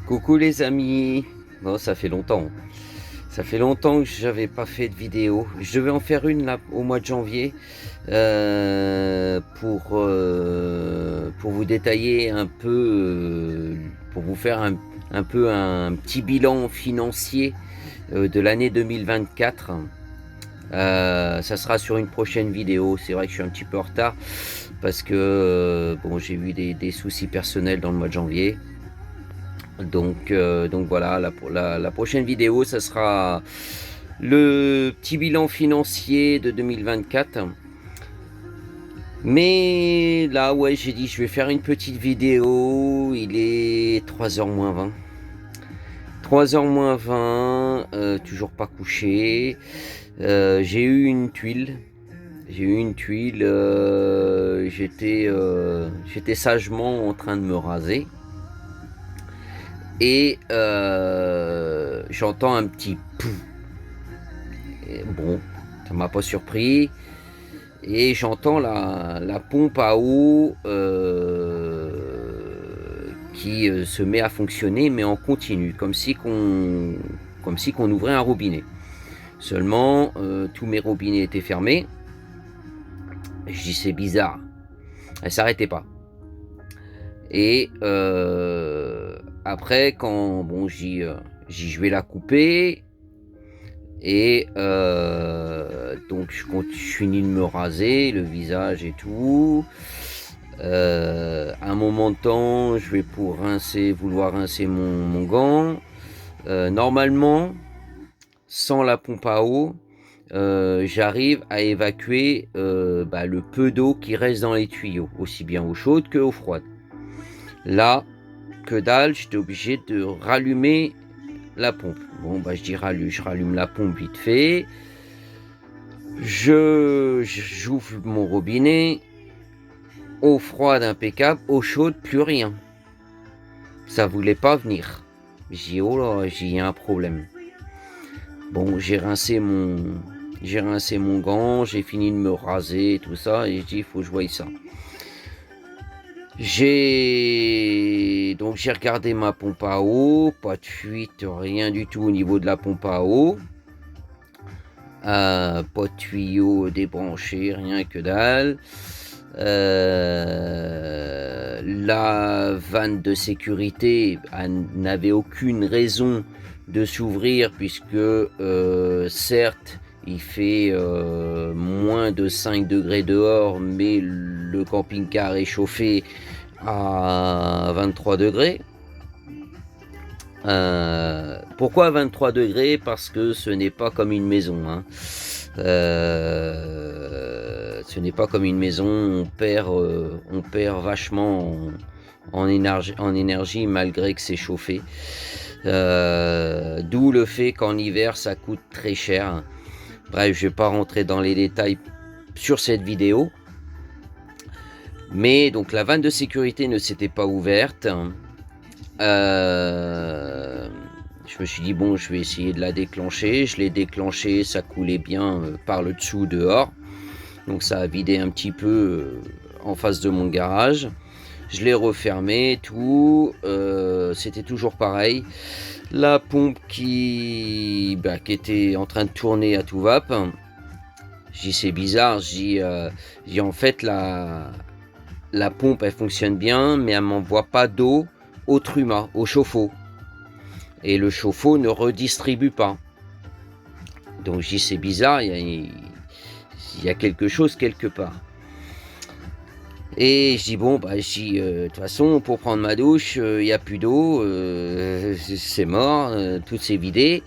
Coucou les amis. Bon, ça fait longtemps. Ça fait longtemps que j'avais pas fait de vidéo. Je devais en faire une là au mois de janvier pour vous détailler un peu, pour vous faire un peu un petit bilan financier de l'année 2024. Ça sera sur une prochaine vidéo. C'est vrai que je suis un petit peu en retard parce que bon, j'ai eu des soucis personnels dans le mois de janvier. Donc voilà, la prochaine vidéo, ça sera le petit bilan financier de 2024. Mais là, ouais, j'ai dit, je vais faire une petite vidéo. Il est 3h moins 20. 3h moins 20, toujours pas couché. J'ai eu une tuile. J'étais sagement en train de me raser. Et j'entends un petit pouf. Et bon, ça m'a pas surpris. Et j'entends la pompe à eau qui se met à fonctionner, mais en continu, comme si qu'on ouvrait un robinet. Seulement, tous mes robinets étaient fermés. Je dis c'est bizarre. Elle s'arrêtait pas. Et après, quand bon, je vais la couper. Et donc je finis de me raser le visage et tout. Un moment de temps, je vais vouloir rincer mon gant. Normalement, sans la pompe à eau, j'arrive à évacuer le peu d'eau qui reste dans les tuyaux, aussi bien eau chaude que eau froide. Là, que dalle, j'étais obligé de rallumer la pompe. Bon, je rallume la pompe vite fait. J'ouvre mon robinet. Eau froide impeccable, eau chaude, plus rien. Ça voulait pas venir. J'ai dit, oh là, il y a un problème. Bon, j'ai rincé mon gant, j'ai fini de me raser et tout ça, et j'ai dit, il faut que je voie ça. J'ai regardé ma pompe à eau, pas de fuite, rien du tout au niveau de la pompe à eau. Pas de tuyau débranché, rien que dalle. La vanne de sécurité n'avait aucune raison de s'ouvrir puisque certes il fait moins de 5 degrés dehors, mais le camping-car est chauffé à 23 degrés. Pourquoi 23 degrés? Parce que ce n'est pas comme une maison. Hein. Ce n'est pas comme une maison, on perd vachement en énergie malgré que c'est chauffé. D'où le fait qu'en hiver ça coûte très cher. Bref, je ne vais pas rentrer dans les détails sur cette vidéo. Mais donc la vanne de sécurité ne s'était pas ouverte. Je me suis dit bon, je vais essayer de la déclencher. Je l'ai déclenchée, ça coulait bien par le dessous dehors. Donc ça a vidé un petit peu en face de mon garage. Je l'ai refermé, tout. C'était toujours pareil. La pompe qui était en train de tourner à tout vap. Je dis c'est bizarre. Je dis en fait la pompe elle fonctionne bien, mais elle m'envoie pas d'eau au truma, au chauffe-eau. Et le chauffe-eau ne redistribue pas. Donc je dis c'est bizarre, il y a quelque chose quelque part. Et je dis bon, de toute façon, pour prendre ma douche, il n'y a plus d'eau, c'est mort, tout s'est vidé.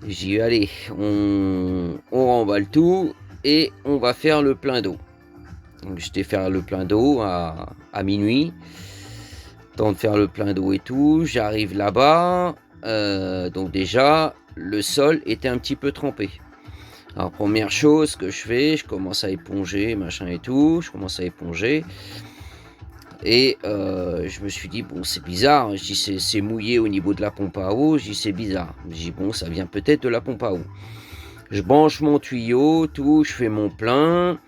Je dis allez, on remballe tout et on va faire le plein d'eau. Donc j'étais faire le plein d'eau à minuit. Temps de faire le plein d'eau et tout, j'arrive là-bas, donc déjà, le sol était un petit peu trempé. Alors première chose que je fais, je commence à éponger, machin et tout, je commence à éponger. Et je me suis dit, bon c'est bizarre, je dis c'est mouillé au niveau de la pompe à eau, je dis c'est bizarre. Je dis bon ça vient peut-être de la pompe à eau. Je branche mon tuyau, tout, je fais mon plein,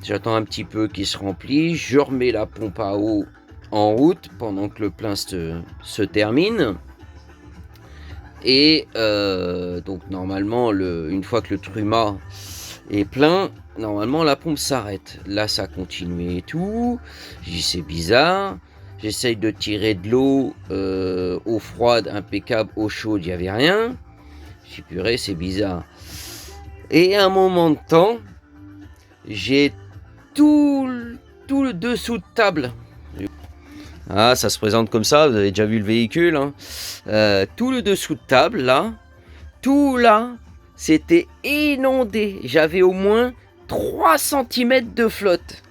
j'attends un petit peu qu'il se remplit, je remets la pompe à eau en route pendant que le plein se termine. Et donc normalement, une fois que le truma est plein, normalement la pompe s'arrête. Là, ça continue et tout. Je dis c'est bizarre. J'essaye de tirer de l'eau, eau froide, impeccable, eau chaude, il n'y avait rien. Je dis purée, c'est bizarre. Et à un moment de temps, j'ai tout le dessous de table. Ah, ça se présente comme ça, vous avez déjà vu le véhicule, hein. Tout le dessous de table, là, tout là, c'était inondé. J'avais au moins 3 cm de flotte.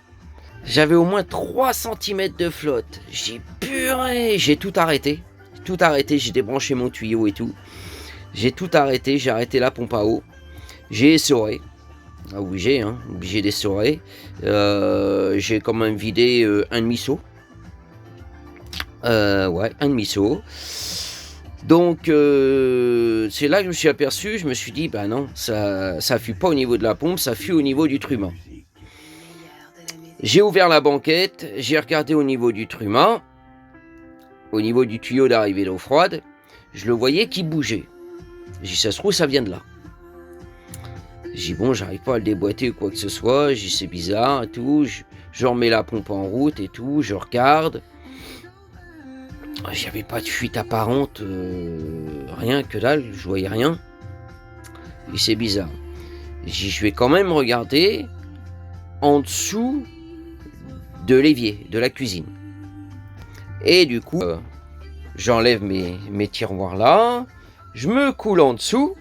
J'avais au moins 3 cm de flotte. J'ai purée, j'ai tout arrêté. Tout arrêté, j'ai débranché mon tuyau et tout. J'ai tout arrêté, j'ai arrêté la pompe à eau. J'ai essoré. Ah, obligé, hein, obligé d'essorer. J'ai quand même vidé un demi-seau. Ouais, un demi-seau. Donc c'est là que je me suis aperçu, je me suis dit, bah non, ça fuit pas au niveau de la pompe, ça fuit au niveau du truma. J'ai ouvert la banquette, j'ai regardé au niveau du truma, au niveau du tuyau d'arrivée d'eau froide, je le voyais qui bougeait. J'ai dit, ça se trouve, ça vient de là. J'ai dit, bon, j'arrive pas à le déboîter ou quoi que ce soit, j'ai dit, c'est bizarre et tout, je remets la pompe en route et tout, je regarde. J'avais pas de fuite apparente, rien que dalle, je voyais rien. Et c'est bizarre. Je vais quand même regarder en dessous de l'évier, de la cuisine. Et du coup, j'enlève mes tiroirs là, je me coule en dessous,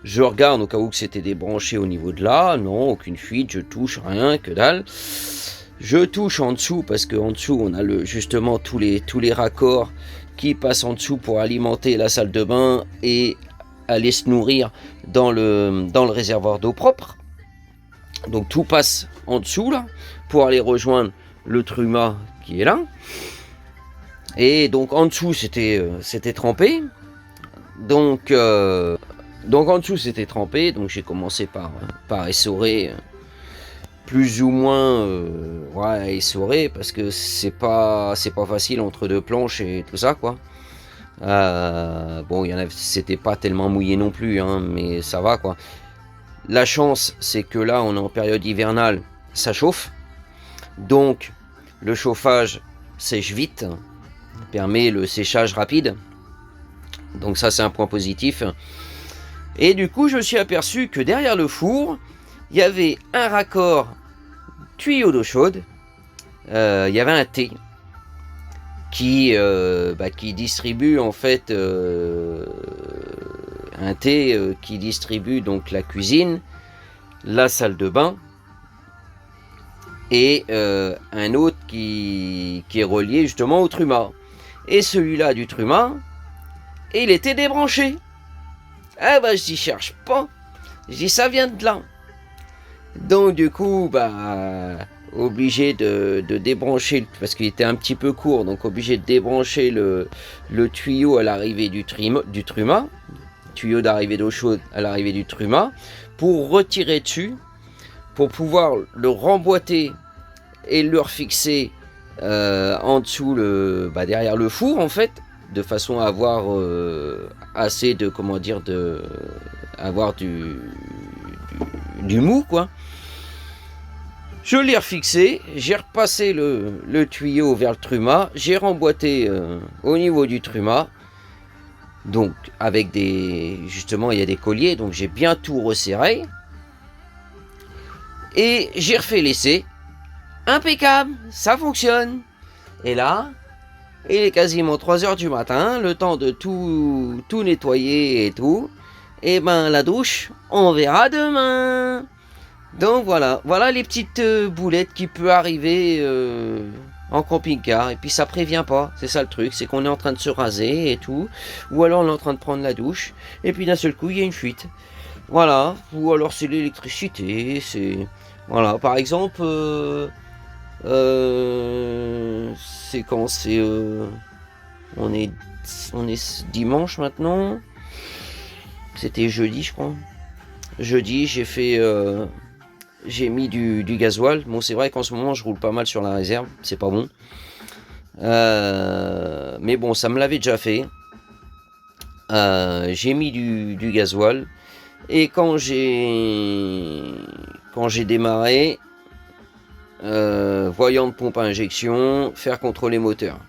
je regarde au cas où que c'était débranché au niveau de là, non, aucune fuite, je touche rien, que dalle. Je touche en dessous parce qu'en dessous on a justement tous les raccords qui passent en dessous pour alimenter la salle de bain et aller se nourrir dans le réservoir d'eau propre. Donc tout passe en dessous là pour aller rejoindre le truma qui est là. Et donc en dessous c'était trempé. Donc en dessous c'était trempé. Donc j'ai commencé par essorer. Plus ou moins ouais, essoré parce que c'est pas facile entre deux planches et tout ça quoi. Bon, c'était pas tellement mouillé non plus, hein, mais ça va quoi. La chance c'est que là on est en période hivernale, ça chauffe, donc le chauffage sèche vite, permet le séchage rapide, donc ça c'est un point positif. Et du coup je me suis aperçu que derrière le four il y avait un raccord tuyau d'eau chaude, il y avait un T qui distribue en fait un T qui distribue donc la cuisine, la salle de bain et un autre qui est relié justement au truma. Et celui-là du truma, il était débranché. Ah bah je dis cherche pas, je dis ça vient de là. Donc du coup, obligé de débrancher, parce qu'il était un petit peu court, donc obligé de débrancher le tuyau à l'arrivée du truma, tuyau d'arrivée d'eau chaude à l'arrivée du truma, pour retirer dessus, pour pouvoir le remboîter et le refixer en dessous, derrière le four en fait, de façon à avoir assez de, avoir du mou quoi. Je l'ai refixé, j'ai repassé le tuyau vers le truma, j'ai remboîté au niveau du truma, donc avec justement il y a des colliers, donc j'ai bien tout resserré, et j'ai refait l'essai, impeccable, ça fonctionne. Et là, il est quasiment 3h du matin, le temps de tout nettoyer et tout, et la douche, on verra demain. Donc voilà les petites boulettes qui peuvent arriver en camping-car, et puis ça prévient pas, c'est ça le truc, c'est qu'on est en train de se raser et tout, ou alors on est en train de prendre la douche, et puis d'un seul coup il y a une fuite. Voilà, ou alors c'est l'électricité, c'est... Voilà, par exemple, c'est quand c'est... on est dimanche maintenant, c'était jeudi je crois. Jeudi j'ai fait... j'ai mis du gasoil. Bon, c'est vrai qu'en ce moment, je roule pas mal sur la réserve. C'est pas bon. Mais bon, ça me l'avait déjà fait. j'ai mis du gasoil et quand j'ai démarré, voyant de pompe à injection, faire contrôler moteur.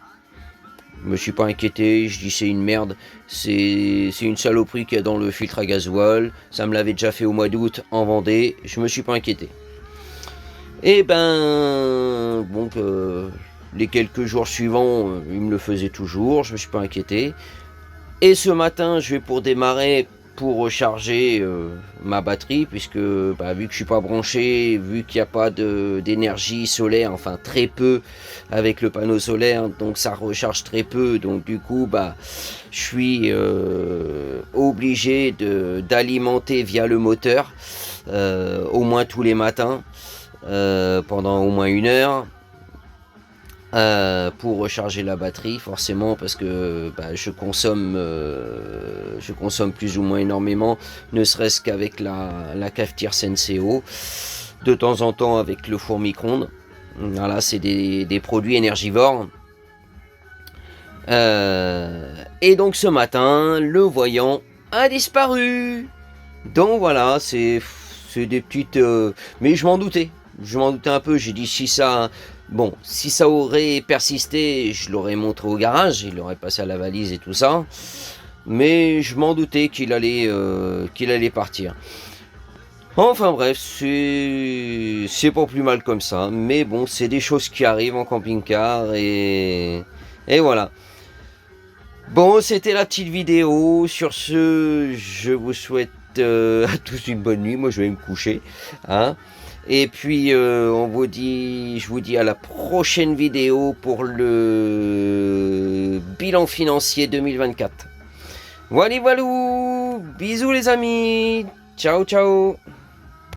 Je me suis pas inquiété, je dis c'est une merde, c'est une saloperie qu'il y a dans le filtre à gasoil, ça me l'avait déjà fait au mois d'août en Vendée, je me suis pas inquiété. Et ben, donc les quelques jours suivants, il me le faisait toujours, je me suis pas inquiété. Et ce matin, je vais pour démarrer, pour recharger ma batterie, puisque bah, vu que je suis pas branché, vu qu'il n'y a pas d'énergie solaire, enfin très peu avec le panneau solaire, donc ça recharge très peu, donc du coup bah je suis obligé d'alimenter via le moteur au moins tous les matins pendant au moins 1 heure. Pour recharger la batterie forcément parce que bah, je consomme plus ou moins énormément, ne serait-ce qu'avec la cafetière Senseo, de temps en temps avec le four micro-ondes. Voilà, c'est des produits énergivores. Et donc ce matin, le voyant a disparu. Donc voilà, c'est des petites... mais je m'en doutais un peu, j'ai dit si ça... Bon, si ça aurait persisté, je l'aurais montré au garage, il l'aurait passé à la valise et tout ça. Mais je m'en doutais qu'il allait partir. Enfin bref, c'est pas plus mal comme ça. Mais bon, c'est des choses qui arrivent en camping-car et voilà. Bon, c'était la petite vidéo. Sur ce, je vous souhaite à tous une bonne nuit. Moi, je vais me coucher. Hein. Et puis, je vous dis à la prochaine vidéo pour le bilan financier 2024. Voilà, bisous les amis. Ciao, ciao.